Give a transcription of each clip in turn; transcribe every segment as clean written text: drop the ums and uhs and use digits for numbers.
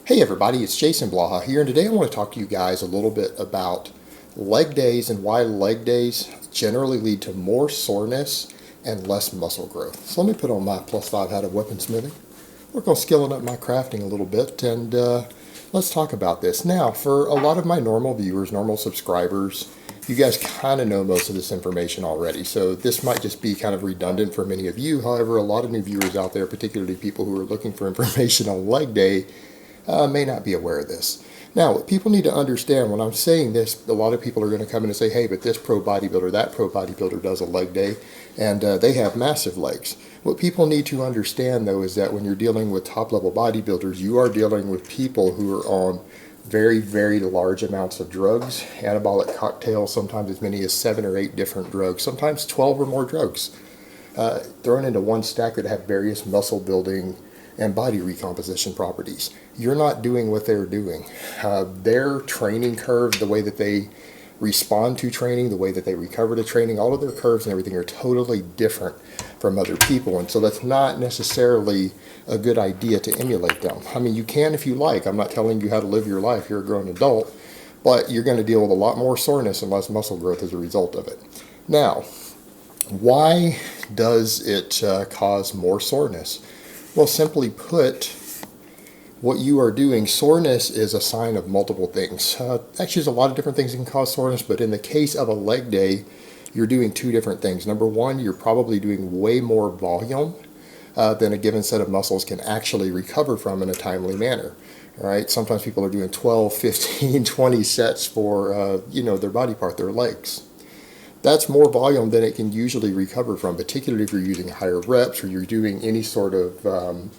Hey everybody, it's Jason Blaha here, and today I want to talk to you guys a little bit about leg days and why leg days generally lead to more soreness and less muscle growth. So let me put on my +5 hat of weaponsmithing, work on skilling up my crafting a little bit, and let's talk about this. Now, for a lot of my normal viewers, normal subscribers, you guys kind of know most of this information already, so this might just be kind of redundant for many of you. However, a lot of new viewers out there, particularly people who are looking for information on leg day, may not be aware of this. Now, what people need to understand when I'm saying this, a lot of people are going to come in and say, hey, but this pro bodybuilder, that pro bodybuilder does a leg day, and they have massive legs. What people need to understand, though, is that when you're dealing with top-level bodybuilders, you are dealing with people who are on very, very large amounts of drugs, anabolic cocktails, sometimes as many as 7 or 8 different drugs, sometimes 12 or more drugs, thrown into one stack that have various muscle building and body recomposition properties. You're not doing what they're doing. Their training curve, the way that they respond to training, the way that they recover to training, all of their curves and everything are totally different from other people. And so that's not necessarily a good idea to emulate them. I mean, you can if you like. I'm not telling you how to live your life. You're a grown adult, but you're going to deal with a lot more soreness and less muscle growth as a result of it. Now, why does it cause more soreness? Well, simply put, what you are doing, soreness is a sign of multiple things. Actually, there's a lot of different things that can cause soreness, but in the case of a leg day, you're doing 2 different things. Number one, you're probably doing way more volume than a given set of muscles can actually recover from in a timely manner. All right, sometimes people are doing 12, 15, 20 sets for their body part, their legs. That's more volume than it can usually recover from, particularly if you're using higher reps or you're doing any sort of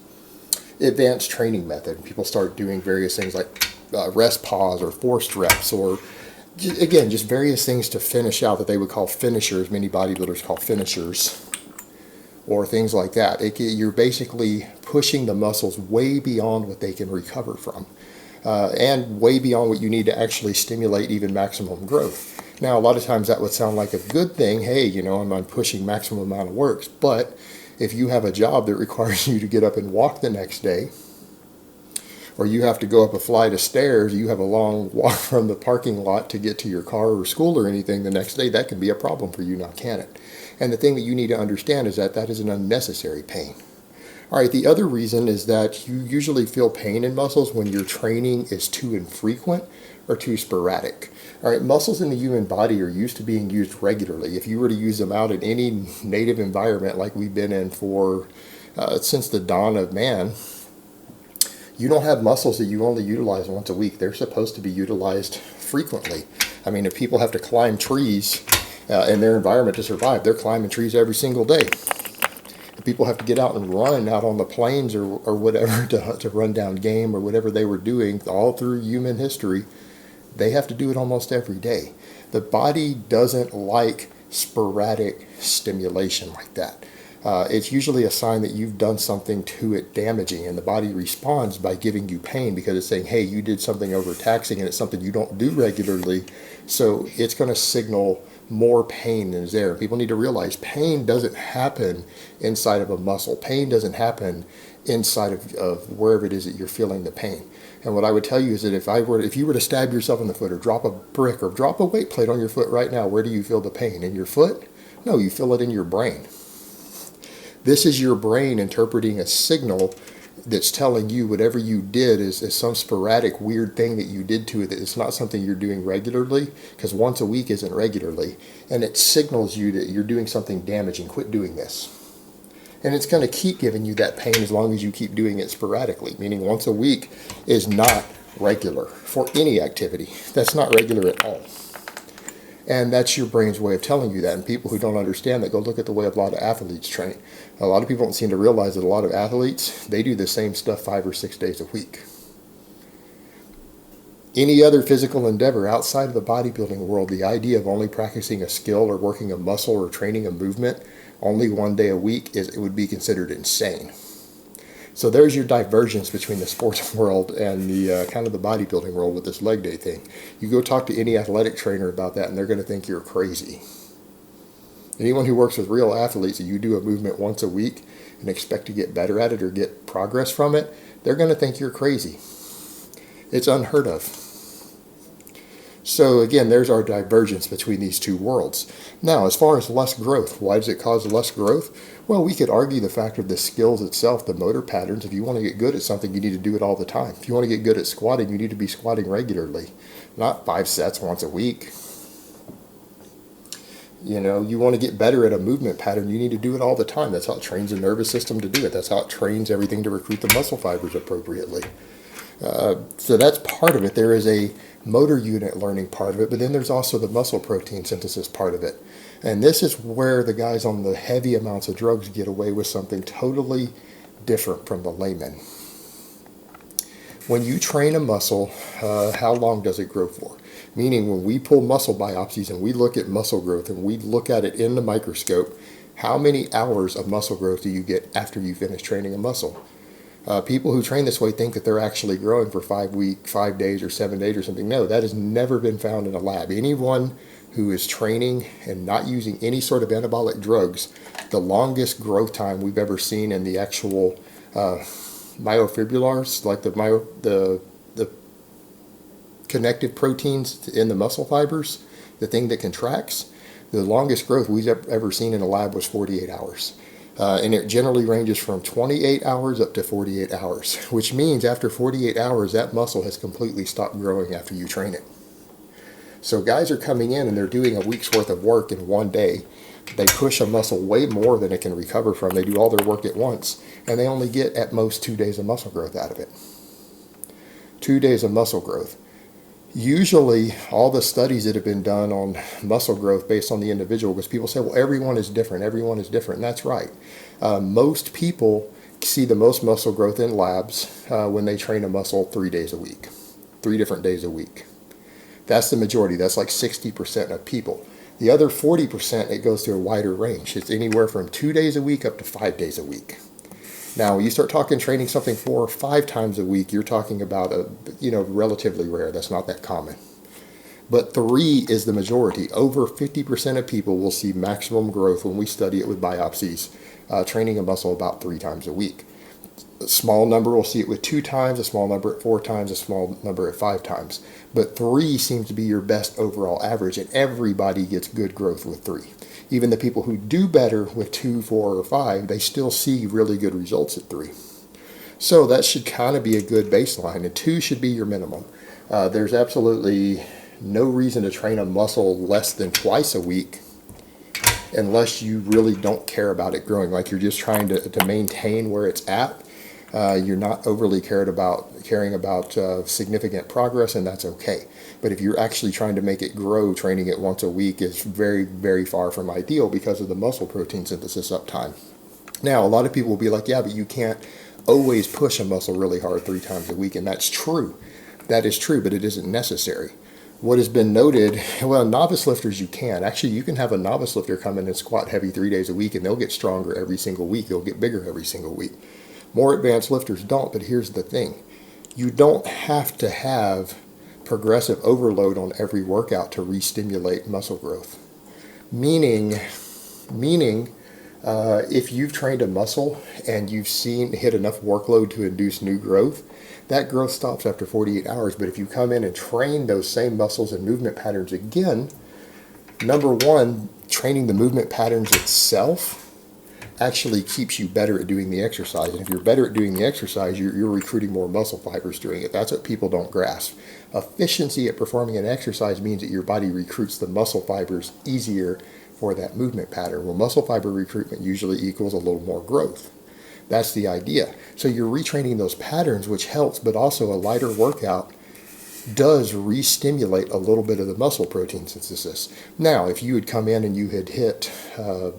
advanced training method. People start doing various things like rest pause or forced reps, or again, just various things to finish out that they would call finishers, many bodybuilders call finishers, or things like that. You're basically pushing the muscles way beyond what they can recover from, and way beyond what you need to actually stimulate even maximum growth. Now, a lot of times that would sound like a good thing. Hey, I'm pushing maximum amount of works. But if you have a job that requires you to get up and walk the next day, or you have to go up a flight of stairs, you have a long walk from the parking lot to get to your car or school or anything the next day, that can be a problem for you now, can it? And the thing that you need to understand is that that is an unnecessary pain. All right, the other reason is that you usually feel pain in muscles when your training is too infrequent or too sporadic. All right, muscles in the human body are used to being used regularly. If you were to use them out in any native environment like we've been in for since the dawn of man, you don't have muscles that you only utilize once a week. They're supposed to be utilized frequently. I mean, if people have to climb trees in their environment to survive, they're climbing trees every single day. If people have to get out and run out on the plains or whatever to run down game or whatever they were doing all through human history, they have to do it almost every day. The body doesn't like sporadic stimulation like that. It's usually a sign that you've done something to it damaging, and the body responds by giving you pain because it's saying, hey, you did something overtaxing and it's something you don't do regularly, so it's going to signal more pain than is there. People need to realize pain doesn't happen inside of a muscle. Pain doesn't happen inside of wherever it is that you're feeling the pain. And what I would tell you is that if you were to stab yourself in the foot or drop a brick or drop a weight plate on your foot right now, where do you feel the pain? In your foot? No, you feel it in your brain. This is your brain interpreting a signal that's telling you whatever you did is some sporadic weird thing that you did to it, that it's not something you're doing regularly, because once a week isn't regularly, and it signals you that you're doing something damaging. Quit doing this. And it's going to keep giving you that pain as long as you keep doing it sporadically, meaning once a week is not regular for any activity. That's not regular at all. And that's your brain's way of telling you that. And people who don't understand that, go look at the way a lot of athletes train. A lot of people don't seem to realize that a lot of athletes, they do the same stuff 5 or 6 days a week. Any other physical endeavor outside of the bodybuilding world, the idea of only practicing a skill or working a muscle or training a movement only 1 day a week, it would be considered insane. So there's your divergence between the sports world and the kind of the bodybuilding world with this leg day thing. You go talk to any athletic trainer about that and they're going to think you're crazy. Anyone who works with real athletes, and you do a movement once a week and expect to get better at it or get progress from it, they're going to think you're crazy. It's unheard of. So again, there's our divergence between these two worlds. Now, as far as less growth, why does it cause less growth? Well, we could argue the fact of the skills itself, the motor patterns. If you want to get good at something, you need to do it all the time. If you want to get good at squatting, you need to be squatting regularly, not 5 sets once a week. You know, you want to get better at a movement pattern, you need to do it all the time. That's how it trains the nervous system to do it. That's how it trains everything to recruit the muscle fibers appropriately. So that's part of it. There is a motor unit learning part of it, but then there's also the muscle protein synthesis part of it. And this is where the guys on the heavy amounts of drugs get away with something totally different from the layman. When you train a muscle, how long does it grow for? Meaning when we pull muscle biopsies and we look at muscle growth and we look at it in the microscope, how many hours of muscle growth do you get after you finish training a muscle? People who train this way think that they're actually growing for 5 days or 7 days or something. No, that has never been found in a lab. Anyone who is training and not using any sort of anabolic drugs, the longest growth time we've ever seen in the actual myofibrillars, like the connective proteins in the muscle fibers, the thing that contracts, the longest growth we've ever seen in a lab was 48 hours. And it generally ranges from 28 hours up to 48 hours, which means after 48 hours, that muscle has completely stopped growing after you train it. So guys are coming in and they're doing a week's worth of work in one day. They push a muscle way more than it can recover from. They do all their work at once, and they only get at most 2 days of muscle growth out of it. 2 days of muscle growth. Usually, all the studies that have been done on muscle growth based on the individual, because people say, well, everyone is different, and that's right. Most people see the most muscle growth in labs when they train a muscle 3 days a week, 3 different days a week. That's the majority. That's like 60% of people. The other 40%, it goes to a wider range. It's anywhere from 2 days a week up to 5 days a week. Now, when you start talking training something 4 or 5 times a week, you're talking about relatively rare. That's not that common. But 3 is the majority. Over 50% of people will see maximum growth when we study it with biopsies, training a muscle about 3 times a week. A small number will see it with 2 times, a small number at 4 times, a small number at 5 times. But 3 seems to be your best overall average, and everybody gets good growth with 3. Even the people who do better with 2, 4, or 5, they still see really good results at 3. So that should kind of be a good baseline, and 2 should be your minimum. There's absolutely no reason to train a muscle less than twice a week unless you really don't care about it growing, like you're just trying to maintain where it's at. You're not overly caring about significant progress, and that's okay. But if you're actually trying to make it grow, training it once a week is very, very far from ideal because of the muscle protein synthesis uptime. Now, a lot of people will be like, yeah, but you can't always push a muscle really hard 3 times a week, and that's true. That is true, but it isn't necessary. What has been noted, well, novice lifters you can. Actually, you can have a novice lifter come in and squat heavy 3 days a week, and they'll get stronger every single week. They'll get bigger every single week. More advanced lifters don't, but here's the thing. You don't have to have progressive overload on every workout to re-stimulate muscle growth. Meaning, if you've trained a muscle and you've hit enough workload to induce new growth, that growth stops after 48 hours. But if you come in and train those same muscles and movement patterns again, number one, training the movement patterns itself actually keeps you better at doing the exercise. And if you're better at doing the exercise, you're recruiting more muscle fibers doing it. That's what people don't grasp. Efficiency at performing an exercise means that your body recruits the muscle fibers easier for that movement pattern. Well, muscle fiber recruitment usually equals a little more growth. That's the idea. So you're retraining those patterns, which helps, but also a lighter workout does re-stimulate a little bit of the muscle protein synthesis. Now, if you had come in and you had hit a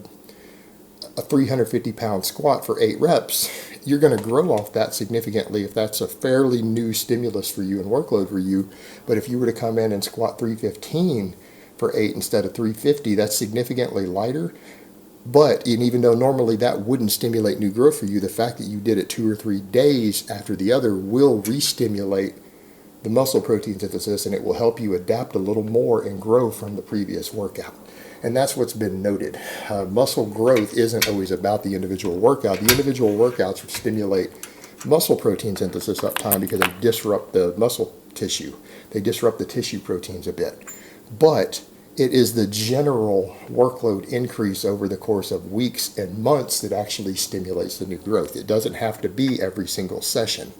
350-pound squat for 8 reps, you're going to grow off that significantly if that's a fairly new stimulus for you and workload for you. But if you were to come in and squat 315 for 8 instead of 350, that's significantly lighter. But even though normally that wouldn't stimulate new growth for you, the fact that you did it 2 or 3 days after the other will re-stimulate the muscle protein synthesis, and it will help you adapt a little more and grow from the previous workout. And that's what's been noted. Muscle growth isn't always about the individual workout. The individual workouts stimulate muscle protein synthesis uptime because they disrupt the muscle tissue. They disrupt the tissue proteins a bit. But it is the general workload increase over the course of weeks and months that actually stimulates the new growth. It doesn't have to be every single session.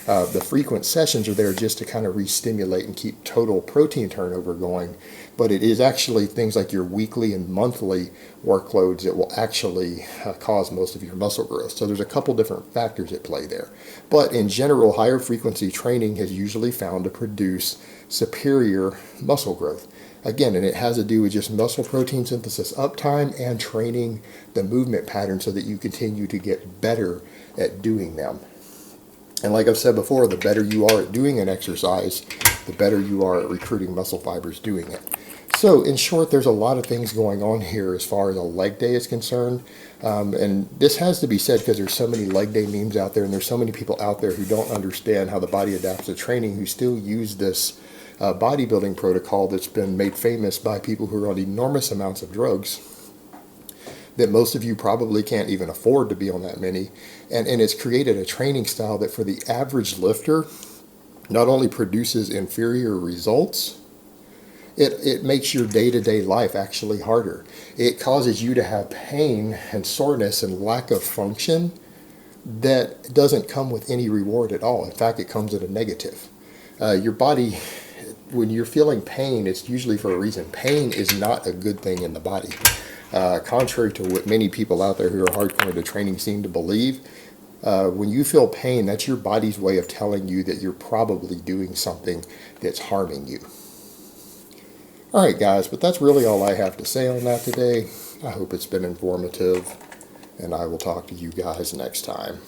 The frequent sessions are there just to kind of re-stimulate and keep total protein turnover going, but it is actually things like your weekly and monthly workloads that will actually cause most of your muscle growth. So there's a couple different factors at play there. But in general, higher frequency training has usually found to produce superior muscle growth. Again, and it has to do with just muscle protein synthesis uptime and training the movement pattern so that you continue to get better at doing them. And like I've said before, the better you are at doing an exercise, the better you are at recruiting muscle fibers doing it. So in short, there's a lot of things going on here as far as a leg day is concerned. And this has to be said because there's so many leg day memes out there, and there's so many people out there who don't understand how the body adapts to training, who still use this bodybuilding protocol that's been made famous by people who are on enormous amounts of drugs that most of you probably can't even afford to be on that many. And it's created a training style that for the average lifter not only produces inferior results, it makes your day-to-day life actually harder. It causes you to have pain and soreness and lack of function that doesn't come with any reward at all. In fact, it comes at a negative. Your body, when you're feeling pain, it's usually for a reason. Pain is not a good thing in the body. Contrary to what many people out there who are hardcore into training seem to believe, when you feel pain, that's your body's way of telling you that you're probably doing something that's harming you. All right, guys, but that's really all I have to say on that today. I hope it's been informative, and I will talk to you guys next time.